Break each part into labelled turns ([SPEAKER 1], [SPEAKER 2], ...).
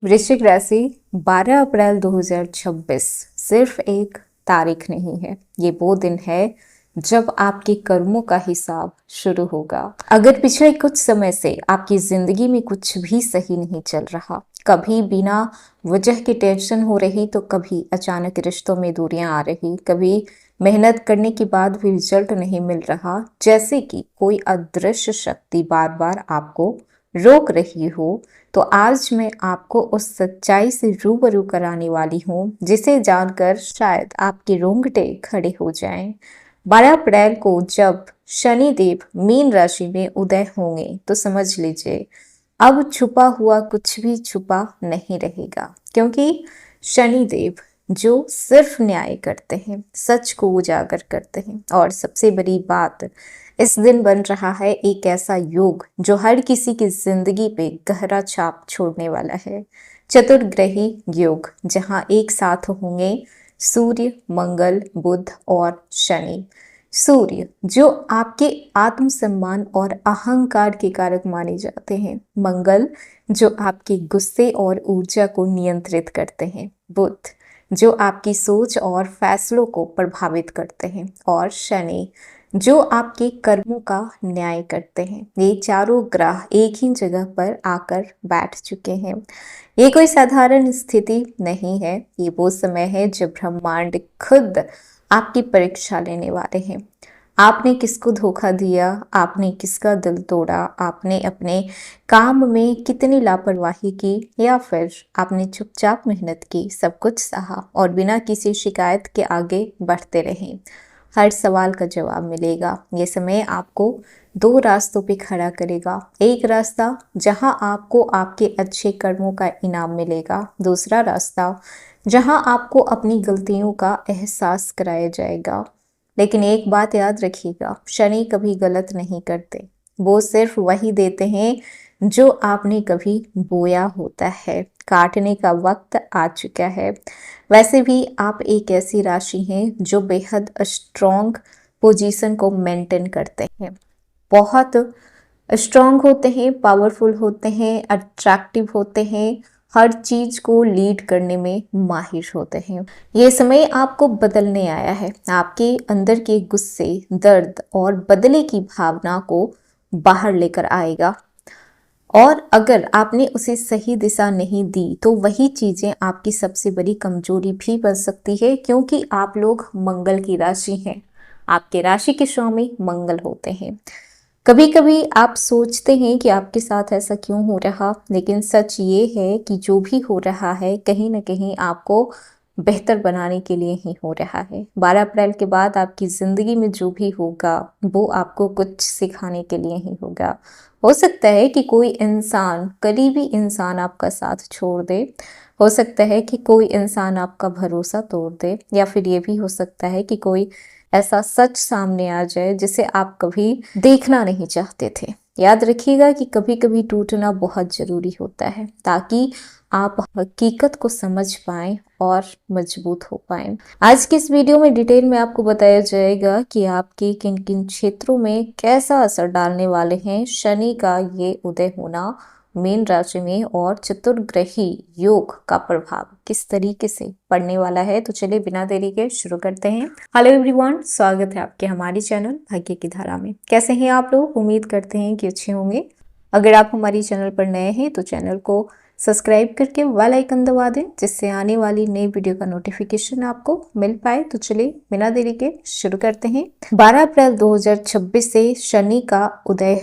[SPEAKER 1] वृश्चिक राशि 12 अप्रैल 2026 सिर्फ एक तारीख नहीं है। ये वो दिन है जब आपके कर्मों का हिसाब शुरू होगा। अगर पिछले कुछ समय से आपकी जिंदगी में कुछ भी सही नहीं चल रहा, कभी बिना वजह के टेंशन हो रही, तो कभी अचानक रिश्तों में दूरियां आ रही, कभी मेहनत करने के बाद भी रिजल्ट नहीं मिल रहा, जैसे कि कोई अदृश्य शक्ति बार बार आपको रोक रही हो, तो आज मैं आपको उस सच्चाई से रूबरू कराने वाली हूँ जिसे जानकर शायद आपके रोंगटे खड़े हो जाएं। 12 अप्रैल को जब शनि देव मीन राशि में उदय होंगे तो समझ लीजिए अब छुपा हुआ कुछ भी छुपा नहीं रहेगा, क्योंकि शनि देव जो सिर्फ न्याय करते हैं, सच को उजागर करते हैं। और सबसे बड़ी बात, इस दिन बन रहा है एक ऐसा योग जो हर किसी की जिंदगी पे गहरा छाप छोड़ने वाला है। चतुर्ग्रही योग, जहां एक साथ होंगे सूर्य, मंगल, बुध और शनि। सूर्य जो आपके आत्मसम्मान और अहंकार के कारक माने जाते हैं, मंगल जो आपके गुस्से और ऊर्जा को नियंत्रित करते हैं, बुध जो आपकी सोच और फैसलों को प्रभावित करते हैं, और शनि जो आपके कर्मों का न्याय करते हैं। ये चारों ग्रह एक ही जगह पर आकर बैठ चुके हैं। ये कोई साधारण स्थिति नहीं है, ये वो समय है जब ब्रह्मांड खुद आपकी परीक्षा लेने वाले हैं। आपने किसको धोखा दिया, आपने किसका दिल तोड़ा, आपने अपने काम में कितनी लापरवाही की, या फिर आपने चुपचाप मेहनत की, सब कुछ सहा और बिना किसी शिकायत के आगे बढ़ते रहे। हर सवाल का जवाब मिलेगा। ये समय आपको दो रास्तों पे खड़ा करेगा। एक रास्ता जहां आपको आपके अच्छे कर्मों का इनाम मिलेगा, दूसरा रास्ता जहां आपको अपनी गलतियों का एहसास कराया जाएगा। लेकिन एक बात याद रखिएगा, शनि कभी गलत नहीं करते, वो सिर्फ वही देते हैं जो आपने कभी बोया होता है। काटने का वक्त आ चुका है। वैसे भी आप एक ऐसी राशि हैं जो बेहद स्ट्रॉन्ग पोजीशन को मेंटेन करते हैं, बहुत स्ट्रॉन्ग होते हैं, पावरफुल होते हैं, अट्रैक्टिव होते हैं, हर चीज को लीड करने में माहिर होते हैं। ये समय आपको बदलने आया है। आपके अंदर के गुस्से, दर्द और बदले की भावना को बाहर लेकर आएगा, और अगर आपने उसे सही दिशा नहीं दी तो वही चीजें आपकी सबसे बड़ी कमजोरी भी बन सकती है, क्योंकि आप लोग मंगल की राशि हैं। आपके राशि के स्वामी मंगल होते हैं। कभी कभी आप सोचते हैं कि आपके साथ ऐसा क्यों हो रहा, लेकिन सच ये है कि जो भी हो रहा है कहीं ना कहीं आपको बेहतर बनाने के लिए ही हो रहा है। 12 अप्रैल के बाद आपकी ज़िंदगी में जो भी होगा वो आपको कुछ सिखाने के लिए ही होगा। हो सकता है कि कोई इंसान, करीबी इंसान आपका साथ छोड़ दे, हो सकता है कि कोई इंसान आपका भरोसा तोड़ दे, या फिर ये भी हो सकता है कि कोई ऐसा सच सामने आ जाए जिसे आप कभी देखना नहीं चाहते थे। याद रखिएगा कि कभी कभी टूटना बहुत ज़रूरी होता है, ताकि आप हकीकत को समझ पाएं और मजबूत हो पाएं। आज के इस वीडियो में डिटेल में आपको बताया जाएगा कि आपके किन किन क्षेत्रों में कैसा असर डालने वाले हैं शनि का ये उदय होना मीन राशि में, और चतुर्ग्रही योग का प्रभाव किस तरीके से पड़ने वाला है। तो चलिए बिना देरी के शुरू करते हैं। हेलो एवरीवन, स्वागत है आपके हमारे चैनल भाग्य की धारा में। कैसे हैं आप लोग? उम्मीद करते हैं कि अच्छे होंगे। अगर आप हमारी चैनल पर नए हैं तो चैनल को सब्सक्राइब करके बेल आइकन दबा दें, जिससे आने वाली नई वीडियो का नोटिफिकेशन आपको मिल पाए। तो चलिए बिना देरी के शुरू करते हैं। 12 अप्रैल 2026 से शनि का उदय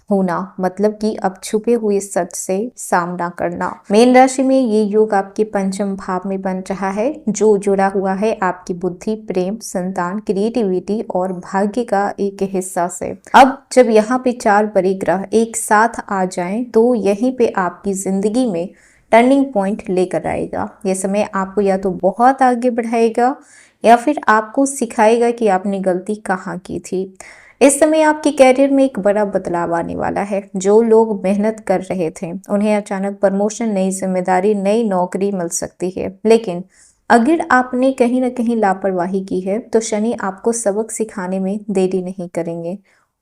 [SPEAKER 1] होना मतलब कि अब छुपे हुए सच से सामना करना। मीन राशि में ये योग आपके पंचम भाव में बन रहा है, जो जुड़ा हुआ है आपकी बुद्धि, प्रेम, संतान, क्रिएटिविटी और भाग्य का एक हिस्सा से। अब जब यहाँ पे चार बड़े ग्रह एक साथ आ जाएं तो यहीं पे आपकी जिंदगी में टर्निंग पॉइंट लेकर आएगा। ये समय आपको या तो बहुत आगे बढ़ाएगा या फिर आपको सिखाएगा कि आपने गलती कहाँ की थी। इस समय आपके कैरियर में एक बड़ा बदलाव आने वाला है। जो लोग मेहनत कर रहे थे उन्हें अचानक प्रमोशन, नई जिम्मेदारी, नई नौकरी मिल सकती है। लेकिन अगर आपने कहीं ना कहीं लापरवाही की है तो शनि आपको सबक सिखाने में देरी नहीं करेंगे,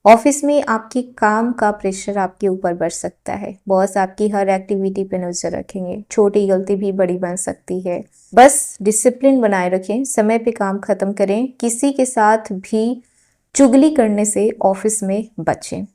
[SPEAKER 1] ऑफिस में आपकी काम का प्रेशर आपके ऊपर बढ़ सकता है। बॉस आपकी हर एक्टिविटी पे नजर रखेंगे, छोटी गलती भी बड़ी बन सकती है। बस डिसिप्लिन बनाए रखें, समय पे काम खत्म करें, किसी के साथ भी चुगली करने से ऑफिस में बचें।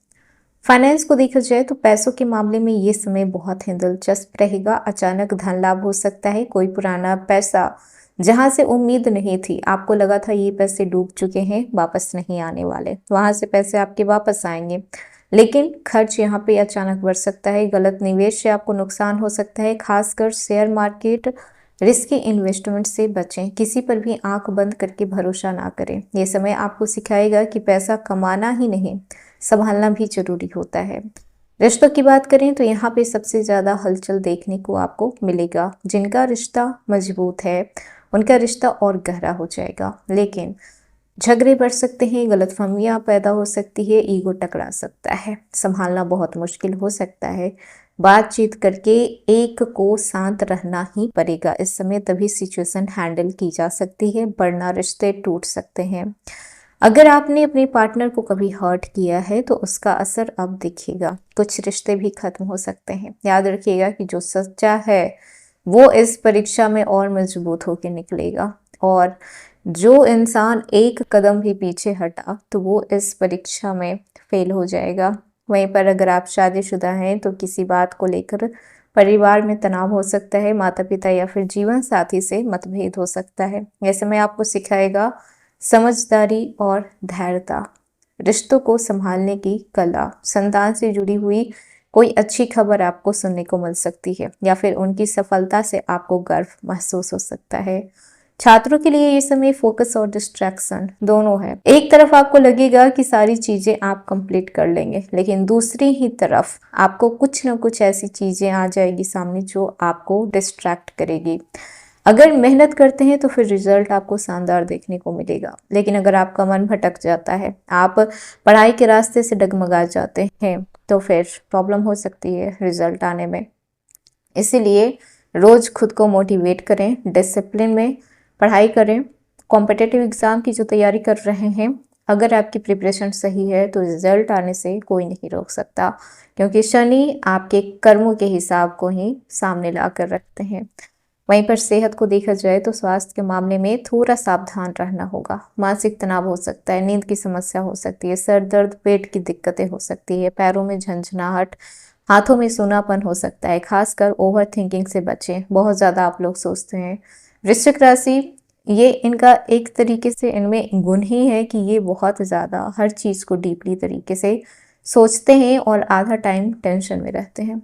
[SPEAKER 1] फाइनेंस को देखा जाए तो पैसों के मामले में ये समय बहुत ही दिलचस्प रहेगा। अचानक धन लाभ हो सकता है। कोई पुराना पैसा जहां से उम्मीद नहीं थी, आपको लगा था ये पैसे डूब चुके हैं, वापस नहीं आने वाले, वहां से पैसे आपके वापस आएंगे, लेकिन खर्च यहाँ पे अचानक बढ़ सकता है। गलत निवेश से आपको नुकसान हो सकता है, खासकर शेयर मार्केट, रिस्की इन्वेस्टमेंट से बचें। किसी पर भी आंख बंद करके भरोसा ना करें। ये समय आपको सिखाएगा कि पैसा कमाना ही नहीं, संभालना भी जरूरी होता है। रिश्तों की बात करें तो यहाँ पे सबसे ज़्यादा हलचल देखने को आपको मिलेगा। जिनका रिश्ता मजबूत है उनका रिश्ता और गहरा हो जाएगा, लेकिन झगड़े बढ़ सकते हैं, गलतफहमियां पैदा हो सकती है, ईगो टकरा सकता है, संभालना बहुत मुश्किल हो सकता है। बातचीत करके एक को शांत रहना ही पड़ेगा इस समय, तभी सिचुएशन हैंडल की जा सकती है, वरना रिश्ते टूट सकते हैं। अगर आपने अपने पार्टनर को कभी हर्ट किया है तो उसका असर अब दिखेगा। कुछ रिश्ते भी खत्म हो सकते हैं। याद रखिएगा कि जो सच्चा है वो इस परीक्षा में और मजबूत होकर निकलेगा, और जो इंसान एक कदम भी पीछे हटा तो वो इस परीक्षा में फेल हो जाएगा। वहीं पर अगर आप शादीशुदा हैं तो किसी बात को लेकर परिवार में तनाव हो सकता है, माता पिता या फिर जीवन साथी से मतभेद हो सकता है। ऐसे में आपको सिखाएगा समझदारी और धैर्यता, रिश्तों को संभालने की कला। संतान से जुड़ी हुई कोई अच्छी खबर आपको सुनने को मिल सकती है, या फिर उनकी सफलता से आपको गर्व महसूस हो सकता है। छात्रों के लिए ये समय फोकस और डिस्ट्रैक्शन दोनों है। एक तरफ आपको लगेगा कि सारी चीजें आप कंप्लीट कर लेंगे, लेकिन दूसरी ही तरफ आपको कुछ न कुछ ऐसी चीजें आ जाएगी सामने जो आपको डिस्ट्रैक्ट करेगी। अगर मेहनत करते हैं तो फिर रिजल्ट आपको शानदार देखने को मिलेगा, लेकिन अगर आपका मन भटक जाता है, आप पढ़ाई के रास्ते से डगमगा जाते हैं, तो फिर प्रॉब्लम हो सकती है रिजल्ट आने में। इसीलिए रोज खुद को मोटिवेट करें, डिसिप्लिन में पढ़ाई करें। कॉम्पिटिटिव एग्जाम की जो तैयारी कर रहे हैं, अगर आपकी प्रिपरेशन सही है तो रिजल्ट आने से कोई नहीं रोक सकता, क्योंकि शनि आपके कर्मों के हिसाब को ही सामने ला कर रखते हैं। वहीं पर सेहत को देखा जाए तो स्वास्थ्य के मामले में थोड़ा सावधान रहना होगा। मानसिक तनाव हो सकता है, नींद की समस्या हो सकती है, सर दर्द, पेट की दिक्कतें हो सकती है, पैरों में झंझनाहट, हाथों में सूनापन हो सकता है। खासकर ओवर थिंकिंग से बचें, बहुत ज़्यादा आप लोग सोचते हैं। वृश्चिक राशि, ये इनका एक तरीके से इनमें गुण ही है कि ये बहुत ज़्यादा हर चीज़ को डीपली तरीके से सोचते हैं और आधा टाइम टेंशन में रहते हैं।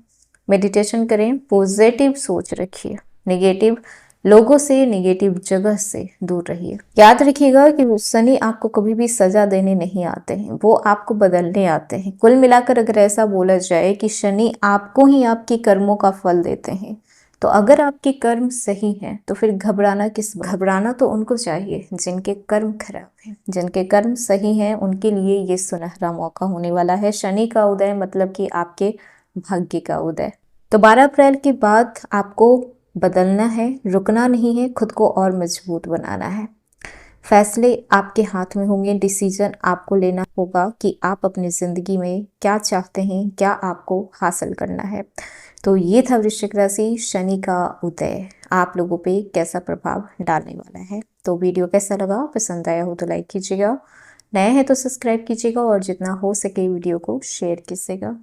[SPEAKER 1] मेडिटेशन करें, पॉजिटिव सोच रखिए, नेगेटिव लोगों से, नेगेटिव जगह से दूर रहिए। याद रखिएगा कि शनि आपको कभी भी सजा देने नहीं आते हैं, वो आपको बदलने आते हैं। कुल मिलाकर अगर ऐसा बोला जाए कि शनि आपको ही आपके कर्मों का फल देते हैं, तो अगर आपके कर्म सही हैं तो फिर घबराना तो उनको चाहिए जिनके कर्म खराब हैं। जिनके कर्म सही हैं उनके लिए ये सुनहरा मौका होने वाला है। शनि का उदय मतलब कि आपके भाग्य का उदय। तो 12 अप्रैल के बाद आपको बदलना है, रुकना नहीं है, खुद को और मजबूत बनाना है। फैसले आपके हाथ में होंगे, डिसीजन आपको लेना होगा कि आप अपनी ज़िंदगी में क्या चाहते हैं, क्या आपको हासिल करना है। तो ये था वृश्चिक राशि, शनि का उदय आप लोगों पे कैसा प्रभाव डालने वाला है। तो वीडियो कैसा लगा, पसंद आया हो तो लाइक कीजिएगा, नए हैं तो सब्सक्राइब कीजिएगा, और जितना हो सके वीडियो को शेयर कीजिएगा।